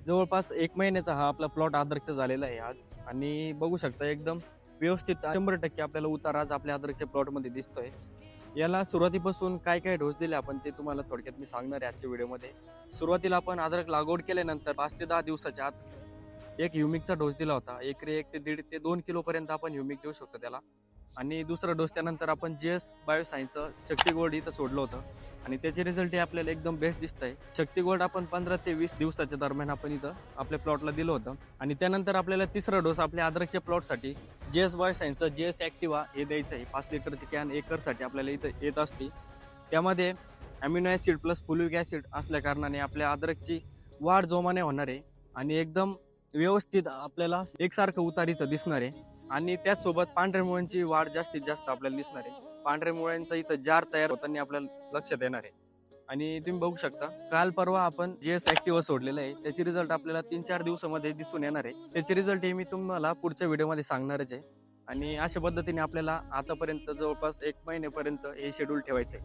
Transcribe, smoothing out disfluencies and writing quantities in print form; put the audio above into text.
जवळपास 1 महिन्याचा हा आपला प्लॉट अद्रकचा झालेला आहे आज. आणि बघू शकता एकदम व्यवस्थित 100% आपल्याला उतार आज आपल्या अद्रकच्या प्लॉटमध्ये दिसतोय. याला सुरुवातीपासून काय काय डोस दिले आपण ते तुम्हाला थोडक्यात मी सांगणार आहे आजच्या व्हिडिओमध्ये. सुरुवातीला आपण अद्रक लागवड केल्यानंतर 5 ते 10 दिवसाच्या आत एक ह्युमिकचा डोस दिला होता. एकरी 1 ते 1.5 ते 2 किलोपर्यंत आपण ह्युमिक देऊ शकतो त्याला. आणि दुसरा डोस त्यानंतर आपण GS बायोसायन्सचं शक्ती गोल्ड इथं सोडलं होतं आणि त्याचे रिझल्ट हे आपल्याला एकदम बेस्ट दिसत आहे. शक्ती गोल्ड आपण 15 ते 20 दिवसाच्या दरम्यान आपण इथं आपल्या प्लॉटला दिलं होतं. आणि त्यानंतर आपल्याला तिसरा डोस आपल्या अद्रकच्या प्लॉटसाठी GS बायोसायन्सचं GS ॲक्टिवा हे द्यायचं आहे. 5 लिटरची कॅन एकरसाठी आपल्याला इथं येत असते. त्यामध्ये amino acid plus fulvic acid असल्या कारणाने आपल्या अद्रकची वाढ जोमाने होणार आहे आणि एकदम व्यवस्थित आपल्याला एकसारखं उतार इथं दिसणार आहे. आणि त्याचसोबत पांढऱ्या मुळ्यांची वाढ जास्तीत जास्त आपल्याला दिसणार आहे. पांढऱ्या मुळ्यांचा इथं जार तयार होताना आपल्याला लक्षात येणार आहे. आणि तुम्ही बघू शकता काल परवा आपण GS ॲक्टिवा सोडलेलं आहे. त्याचे रिझल्ट आपल्याला 3-4 दिवसामध्ये दिसून येणार आहे. त्याचे रिझल्ट हे मी तुम्हाला पुढच्या व्हिडिओमध्ये सांगणारच आहे. आणि अशा पद्धतीने आपल्याला आतापर्यंत जवळपास 1 महिन्यापर्यंत हे शेड्यूल ठेवायचं आहे.